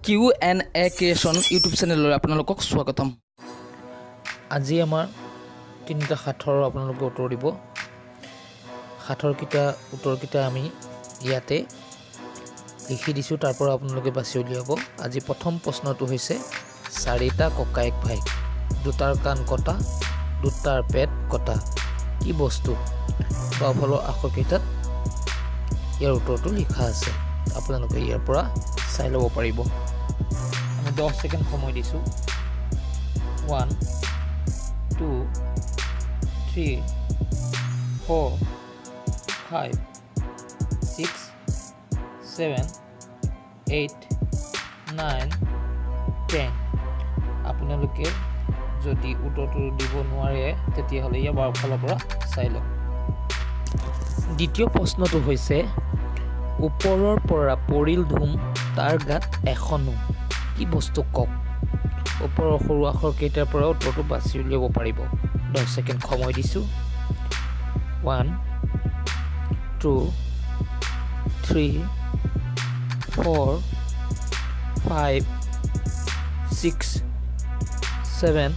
Q&A creation YouTube চেনেললৈ আপোনালোকক স্বাগতম। আজি আমাৰ তিনিটা সাঁথৰৰ আপোনালোকে উত্তৰ দিব। সাঁথৰকেইটা উত্তৰকেইটা আমি ইয়াতে লিখি দিছোঁ, তাৰ পৰা আপোনালোকে বাছি উলিয়াব। আজি প্ৰথম প্ৰশ্নটো হৈছে চাৰিটা ককায়েক ভাই, দুটাৰ কাণ কটা, দুটাৰ পেট কটা, কি বস্তু? বাওঁফালৰ আখৰকেইটাত ইয়াৰ উত্তৰটো লিখা আছে। আপোনালোকে ইয়াৰ পৰা চাই ল'ব পাৰিব। আমি 10 ছেকেণ্ড সময় দিছোঁ। 1 2 3 4 5 6 7 8 9 10। আপোনালোকে যদি উত্তৰটো দিব নোৱাৰে তেতিয়াহ'লে ইয়াৰ বাওঁফালৰ পৰা চাই লওক। দ্বিতীয় প্ৰশ্নটো হৈছে ওপৰৰ পৰা পৰিল ধুম, তাৰ গাত এখনো, কি বস্তু কওক? ওপৰৰ সৰু আখৰকেইটাৰ পৰা উত্তৰটো বাছি উলিয়াব পাৰিব। 10 ছেকেণ্ড সময় দিছোঁ। 1 2 3 4 5 6 7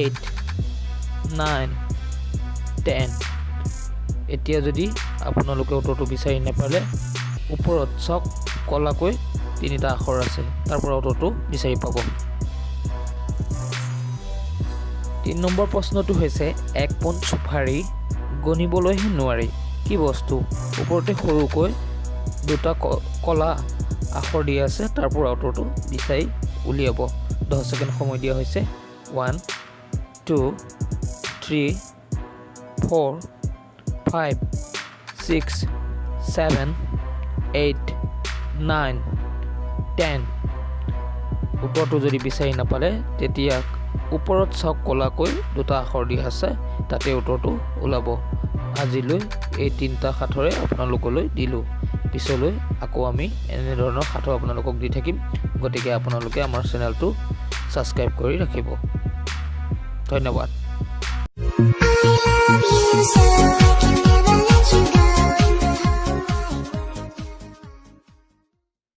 8 9 10। এতিয়া যদি আপোনালোকে উত্তৰটো বিচাৰি নাপালে ওপৰত চাওক, ক'লাকৈ তিনিটা আখৰ আছে, তাৰ পৰা উত্তৰটো বিচাৰি পাব। 3 নম্বৰ প্ৰশ্নটো হৈছে এক পোন চুফাৰী, গণিবলৈহে নোৱাৰি, কি বস্তু? ওপৰতে সৰুকৈ দুটা ক'লা আখৰ দিয়া আছে, তাৰ পৰা উত্তৰটো বিচাৰি উলিয়াব। 10 ছেকেণ্ড সময় দিয়া হৈছে। 1 2 3 4 5 6 7 8 9 10। উত্তৰটো যদি বিচাৰি নাপালে তেতিয়া ওপৰত চাওক, ক'লাকৈ দুটা আখৰ দিয়া আছে, তাতে উত্তৰটো ওলাব। আজিলৈ এই তিনিটা সাঁথৰে আপোনালোকলৈ দিলোঁ। পিছলৈ আকৌ আমি এনেধৰণৰ সাঁথৰ আপোনালোকক দি থাকিম, গতিকে আপোনালোকে আমাৰ চেনেলটো ছাবস্ক্ৰাইব কৰি ৰাখিব। ধন্যবাদ।